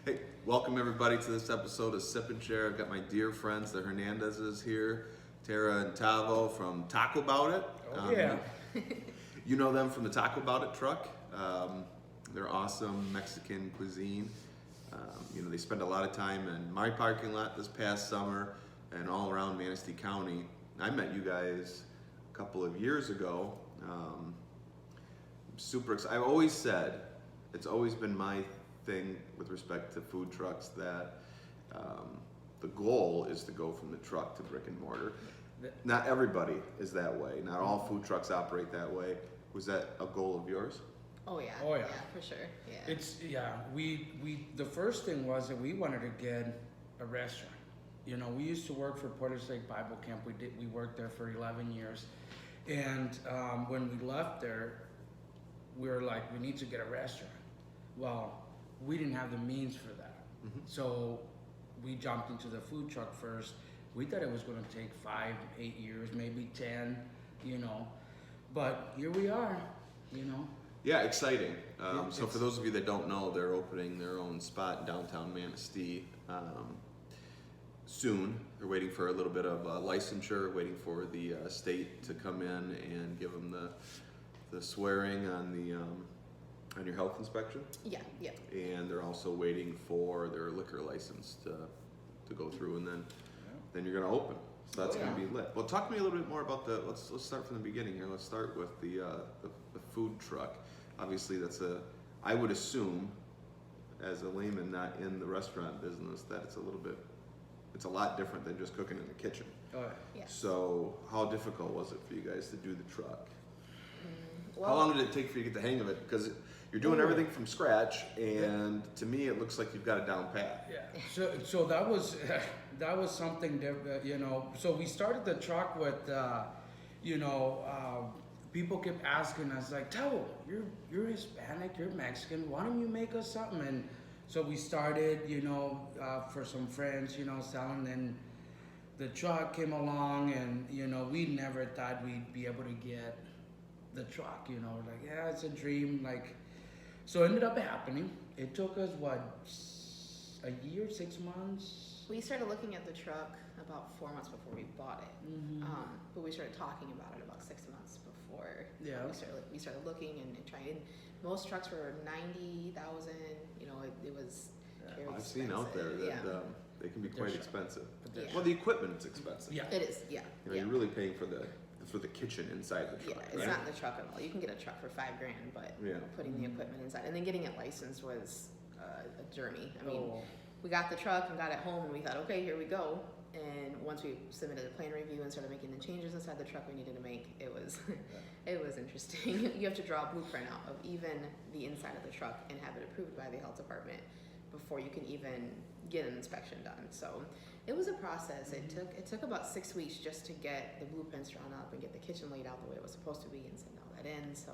Hey, welcome everybody to this episode of Sip and Share. I've got my dear friends, the Hernandezes here, Tarrah and Tavo from Taco Bout It. Yeah. You know them from the Taco Bout It truck. They're awesome Mexican cuisine. They spend a lot of time in my parking lot this past summer and all around Manistee County. I met you guys a couple of years ago. I'm super excited. I've always said, it's always been my thing with respect to food trucks that the goal is to go from the truck to brick and mortar. Not everybody is that way. Not all food trucks operate that way. Was that a goal of yours? Oh yeah. Oh, yeah. Yeah, for sure. Yeah. We the first thing was that we wanted to get a restaurant. You know, we used to work for Porter's Lake Bible Camp. We worked there for 11 years, and when we left there, we were like, we need to get a restaurant. Well, we didn't have the means for that, so we jumped into the food truck first. We thought it was going to take 5, 8 years, maybe 10, but here we are, Yeah, exciting. So it's- for those of you that don't know, they're opening their own spot in downtown Manistee soon. They're waiting for a little bit of licensure, waiting for the state to come in and give them the swearing on your health inspection. Yeah. And they're also waiting for their liquor license to go through, and then you're going to open. So that's Oh, going to yeah. be lit. Well, talk to me a little bit more about let's start from the beginning here. Let's start with the food truck. Obviously, I would assume, as a layman not in the restaurant business, that it's a lot different than just cooking in the kitchen. Oh, Yeah. So how difficult was it for you guys to do the truck? Well, How long did it take for you to get the hang of it? Because you're doing everything from scratch, and to me, it looks like you've got it down pat. yeah. So that was that was something that So we started the truck with people kept asking us like, Tavo, you're Hispanic, you're Mexican, why don't you make us something? And so we started, for some friends, selling. And the truck came along, and we never thought we'd be able to get the truck. Like, yeah, it's a dream. Like, so it ended up happening. It took us a year, 6 months. we started looking at the truck about 4 months before we bought it, but we started talking about it about 6 months before. Yeah. We started looking and trying. Most trucks were 90,000. It was. Very I've seen out there that Yeah. they can be They're quite sharp. expensive. Yeah. Well, the equipment's expensive. Yeah. It is. Yeah. You're really paying for the kitchen inside the Yeah, truck, it's right? not in the truck at all. You can get a truck for $5,000, but Yeah. putting the equipment inside and then getting it licensed was a journey. I mean, Oh. we got the truck and got it home, and we thought, okay, here we go. And once we submitted a plan review and started making the changes inside the truck we needed to make, it was it was interesting. You have to draw a blueprint out of even the inside of the truck and have it approved by the health department before you can even get an inspection done. So it was a process. It took about 6 weeks just to get the blueprints drawn up and get the kitchen laid out the way it was supposed to be and send all that in. So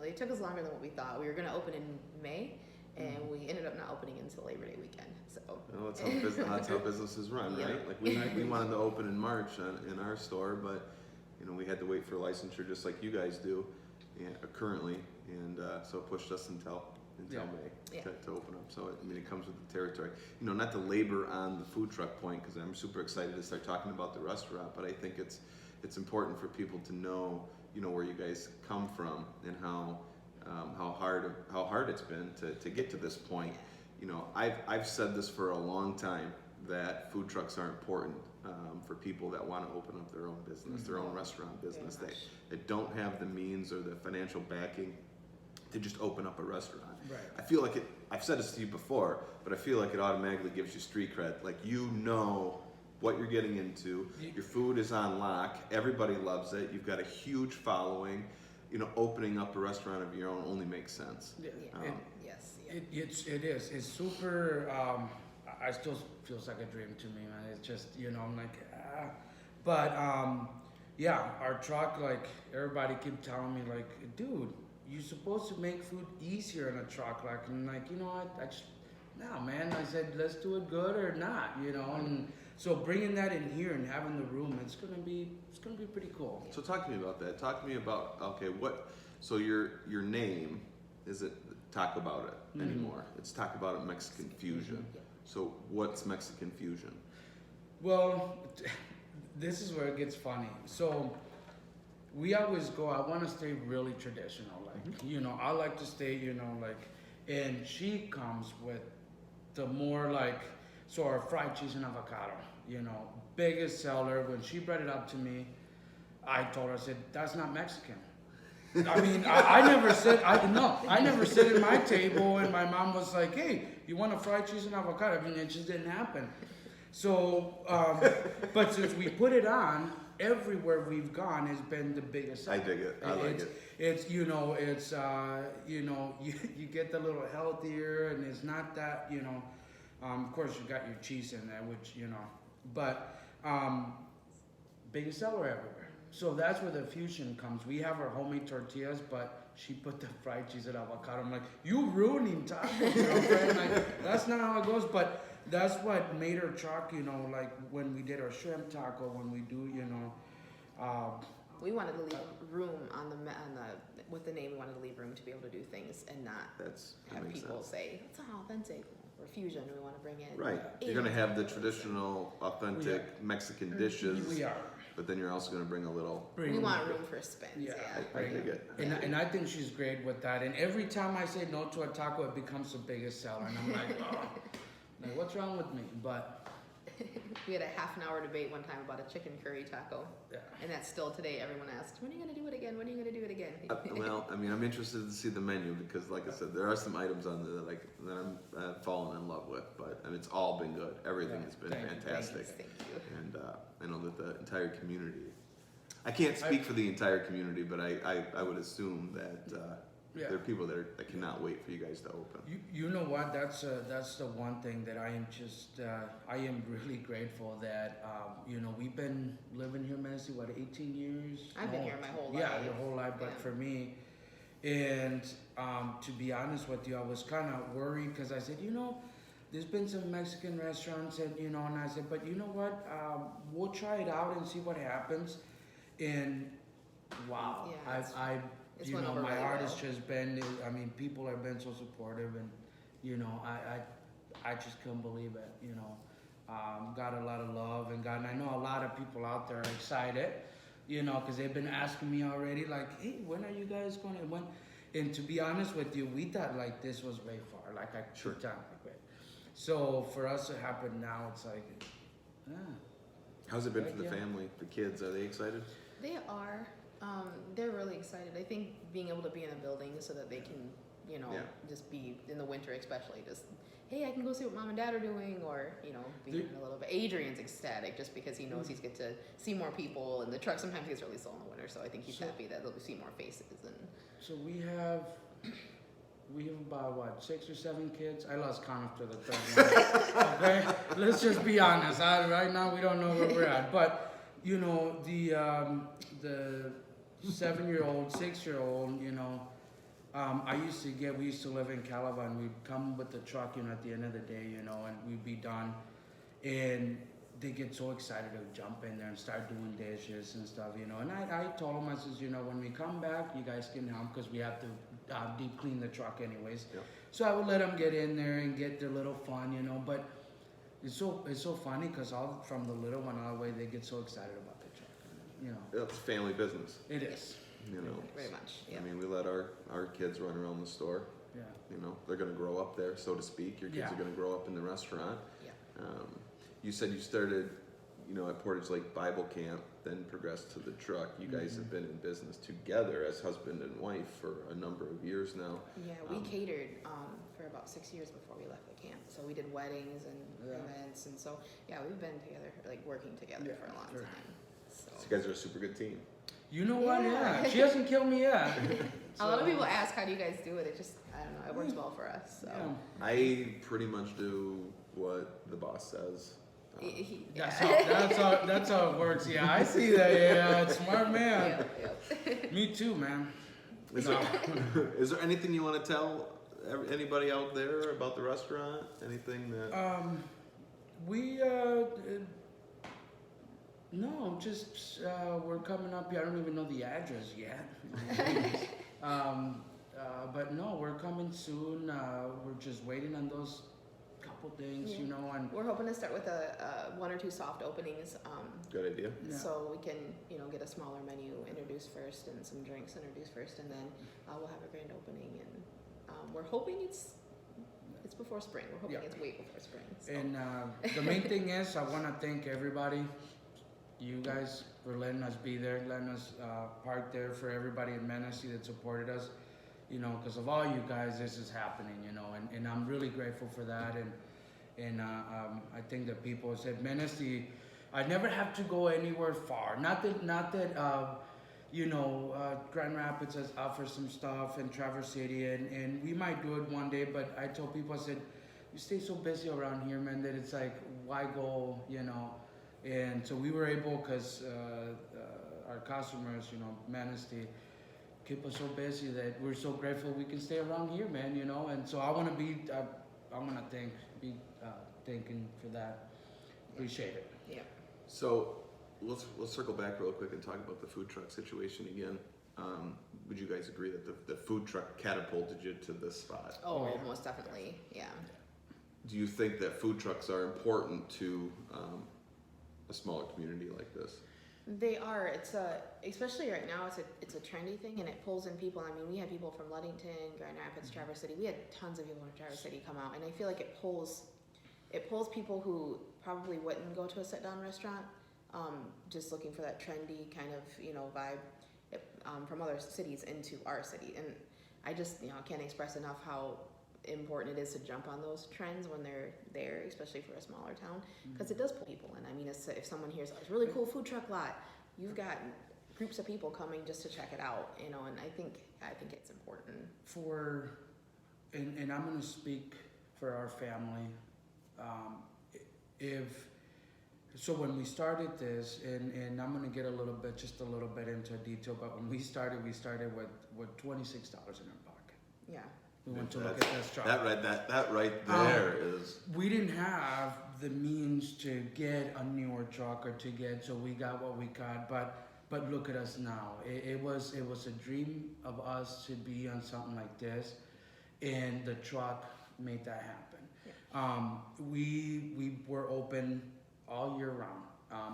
it took us longer than what we thought. We were going to open in May, and we ended up not opening until Labor Day weekend. So Well, that's how businesses run, Yeah. right? Like we wanted to open in March in our store, but we had to wait for licensure just like you guys do currently, and so it pushed us until Yeah. May Yeah. to open up. So it comes with the territory. Not to labor on the food truck point, because I'm super excited to start talking about the restaurant, but I think it's important for people to know where you guys come from and how hard it's been to get to this point. I've said this for a long time, that food trucks are important for people that want to open up their own business, their own restaurant business. Very much. They don't have the means or the financial backing to just open up a restaurant. Right. I feel like I've said this to you before, but I feel like it automatically gives you street cred. Like, what you're getting into. Your food is on lock. Everybody loves it. You've got a huge following. Opening up a restaurant of your own only makes sense. Yeah. Yeah. Yes. Yeah. It is. It's super. I still feels like a dream to me, man. It's just I'm like, but our truck. Like, everybody keep telling me like, dude, you're supposed to make food easier in a truck. Like, and like I just no, man. I said, let's do it good or not, and so bringing that in here and having the room, it's gonna be pretty cool. So talk to me about that. Talk to me about so your name, is it Talk About It anymore. It's Talk About It Mexican Fusion. So what's Mexican Fusion? Well, this is where it gets funny. So we always go, I want to stay really traditional. Like, you know, I like to stay, you know, like, and she comes with the more like, so our fried cheese and avocado, you know, biggest seller. When she brought it up to me, I told her, I said, that's not Mexican. I mean, I never said, I never sit at my table and my mom was like, hey, you want a fried cheese and avocado? I mean, it just didn't happen. So, but since we put it on, everywhere we've gone has been the biggest seller. I dig it. I like it. It's, you know, it's, you know, you get a little healthier and it's not that, you know, of course you got your cheese in there, which, you know, but, biggest seller everywhere. So that's where the fusion comes. We have our homemade tortillas, but she put the fried cheese and avocado. I'm like, you ruining tacos, girlfriend. Like, that's not how it goes. But that's what made her truck, you know, like when we did our shrimp taco, when we do, you know. We wanted to leave room on the with the name. We wanted to leave room to be able to do things and not That have makes people sense. say it's authentic or fusion. We want to bring in Right. You're going to have the traditional, authentic Mexican dishes. We are. But then you're also going to bring a little. We want room for spins. Yeah. Yeah. I dig it. And I think she's great with that. And every time I say no to a taco, it becomes the biggest seller. And I'm like, oh, like, what's wrong with me? But We had a half an hour debate one time about a chicken curry taco. yeah. And that's still today. Everyone asks, when are you going to do it again? When are you going to do it again? Well, I mean, I'm interested to see the menu because, like I said, there are some items on there that I've fallen in love with. But I mean, it's all been good. Everything has been Thank you. fantastic. Thank you. And I know that the entire community. I can't speak for the entire community, but I would assume that there are people that cannot wait for you guys to open. You know what? That's the one thing that I am just I am really grateful that you know, we've been living here, Manistee, what, 18 years? I've been here my whole life. Yeah, your whole life. But Yeah. for me, and to be honest with you, I was kind of worried because I said, you know, there's been some Mexican restaurants, and you know, and I said, but you know what? We'll try it out and see what happens. And wow, Yeah, it's you went know, over my really heart well. has just been, I mean, people have been so supportive, and you know, I just couldn't believe it, you know. Got a lot of love, and I know a lot of people out there are excited, you know, because they've been asking me already, like, hey, when are you guys going to, and to be honest with you, we thought like this was way far, like I Sure. keep telling you, right? So for us to happen now, it's like, yeah. How's it been for the Yeah. family? The kids, are they excited? They are. They're really excited. I think being able to be in a building so that they can, you know, Yeah. just be in the winter, especially just, hey, I can go see what mom and dad are doing, or you know, being a little bit. Adrian's ecstatic just because he knows he's get to see more people, and the truck sometimes gets really slow in the winter, so I think he's happy that they'll see more faces. And So we have about what, 6 or 7 kids? I lost count after the third one. Okay, let's just be honest. Right now we don't know where we're at, but you know, the 7-year-old, 6-year-old, you know, we used to live in Calabar, and we'd come with the truck, you know, at the end of the day, you know, and we'd be done, and they get so excited to jump in there and start doing dishes and stuff, you know. And I told them, I says, you know, when we come back, you guys can help because we have to deep clean the truck anyways. Yep. So I would let them get in there and get their little fun, you know. But it's so funny because all from the little one all the way, they get so excited about the truck, you know. It's family business, It is. you know. very much, yeah. I mean, we let our kids run around the store. Yeah. You know, they're going to grow up there, so to speak. Your kids Yeah. are going to grow up in the restaurant. Yeah. You said you started, you know, at Portage Lake Bible Camp, then progressed to the truck. You guys have been in business together as husband and wife for a number of years now. Yeah, we catered for about 6 years before we left the camp. So we did weddings and events, and so yeah, we've been together, like working together for a long sure. time. So So you guys are a super good team. You know what? Yeah. Yeah. She hasn't killed me yet. a lot of people ask, how do you guys do it? It just, I don't know, it works well for us. So Yeah. I pretty much do what the boss says. That's how it works. Yeah, I see that. Yeah, smart man. Yep. Me too, man. Is there anything you want to tell anybody out there about the restaurant? Anything that? We no, just we're coming up here. I don't even know the address yet. But no, we're coming soon. We're just waiting on those couple things, Yeah. you know, and We're hoping to start with one or two soft openings, Good idea. yeah. so we can, get a smaller menu introduced first and some drinks introduced first, and then we'll have a grand opening. And we're hoping it's before spring. We're hoping Yeah. it's way before spring. So. And the main thing is, I want to thank everybody, you guys, for letting us be there, letting us park there, for everybody in Manistee that supported us, because of all you guys, this is happening, and I'm really grateful for that. And I think that people said Manistee, I never have to go anywhere far. Not that Grand Rapids has offered some stuff, and Traverse City, and we might do it one day, but I told people, I said, you stay so busy around here, man, that it's like, why go, And so we were able, because our customers, Manistee, keep us so busy that we're so grateful we can stay around here, man, And so I want to be thanking for that. Appreciate it. Yeah. So let's circle back real quick and talk about the food truck situation again. Would you guys agree that the food truck catapulted you to this spot? Oh, yeah. most definitely. Yeah. Do you think that food trucks are important to a smaller community like this? They are. Especially right now, it's a trendy thing, and it pulls in people. I mean, we had people from Ludington, Grand Rapids, Traverse City. We had tons of people from Traverse City come out, and I feel like it pulls people who probably wouldn't go to a sit-down restaurant, just looking for that trendy kind of vibe from other cities into our city. And I just can't express enough how important it is to jump on those trends when they're there, especially for a smaller town, because it does pull people in. I mean, if someone hears a really cool food truck lot, you've got groups of people coming just to check it out, and I think it's important. And I'm going to speak for our family. So when we started this, and I'm going to get just a little bit into detail, but when we started with $26 in our pocket. Yeah. We went to look at this truck. That right there is. We didn't have the means to get a newer truck so we got what we got. But look at us now. It was a dream of us to be on something like this, and the truck made that happen. Yeah. We were open all year round.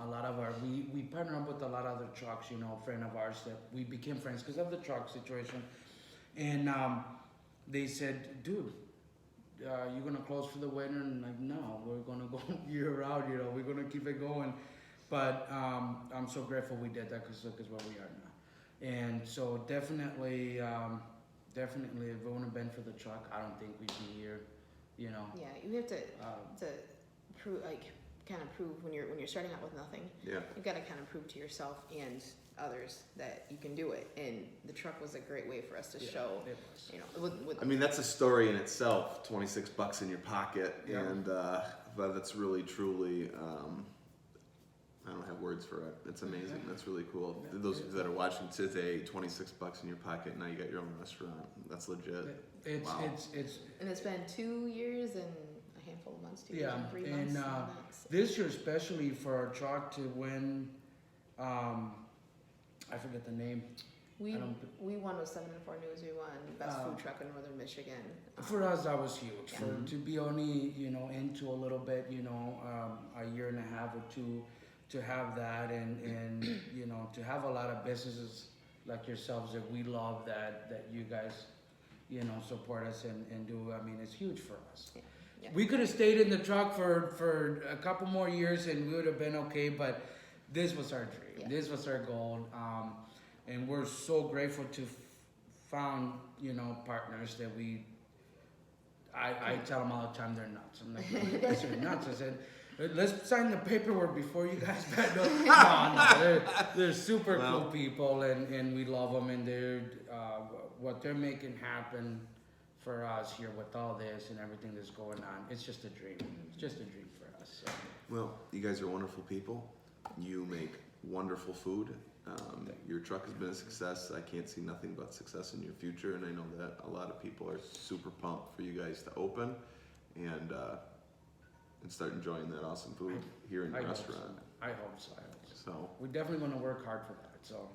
A lot of we partnered up with a lot of other trucks. A friend of ours that we became friends because of the truck situation, and. They said, dude, you're going to close for the winter? And like, no, we're going to go year round, we're going to keep it going. But I'm so grateful we did that, because look is where we are now. And so definitely, if it wouldn't have been for the truck, I don't think we'd be here, Yeah, you have to prove, prove when you're starting out with nothing. Yeah. You've got to kind of prove to yourself and others that you can do it, and the truck was a great way for us to show. It was. With I mean, that's a story in itself. $26 in your pocket, Yeah. and but that's really, truly. I don't have words for it. It's amazing. That's really cool. Yeah. Those of you that are watching today, $26 in your pocket. Now you got your own restaurant. That's legit. Wow. and it's been 2 years and a handful of months, 2 years and 3 months. And this year, especially for our truck to win, I forget the name. We won with 7 and 4 News. We won best food truck in Northern Michigan. For us, that was huge. Yeah. To be only into a little bit, a year and a half or two, to have that, and to have a lot of businesses like yourselves that we love, that you guys support us and do. I mean, it's huge for us. Yeah. Yeah. We could have stayed in the truck for a couple more years and we would have been okay, but this was our dream. Yeah. This was our goal. And we're so grateful to found, partners that I tell them all the time they're nuts. I'm like, you guys are nuts. I said, let's sign the paperwork before you guys back. No, they're super cool people, and we love them, and they're what they're making happen for us here with all this and everything that's going on. It's just a dream. It's just a dream for us. So. Well, you guys are wonderful people. You make wonderful food. Your truck has been a success. I can't see nothing but success in your future, and I know that a lot of people are super pumped for you guys to open and start enjoying that awesome food here in your restaurant. I hope so. So we're definitely going to work hard for that. So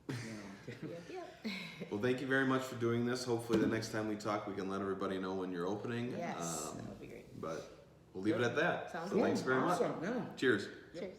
You know. Yep. Well, thank you very much for doing this. Hopefully the next time we talk, we can let everybody know when you're opening. Yes, that would be great. But we'll leave it at that. Sounds So good. thanks very much. Awesome, yeah. Cheers. Cheers.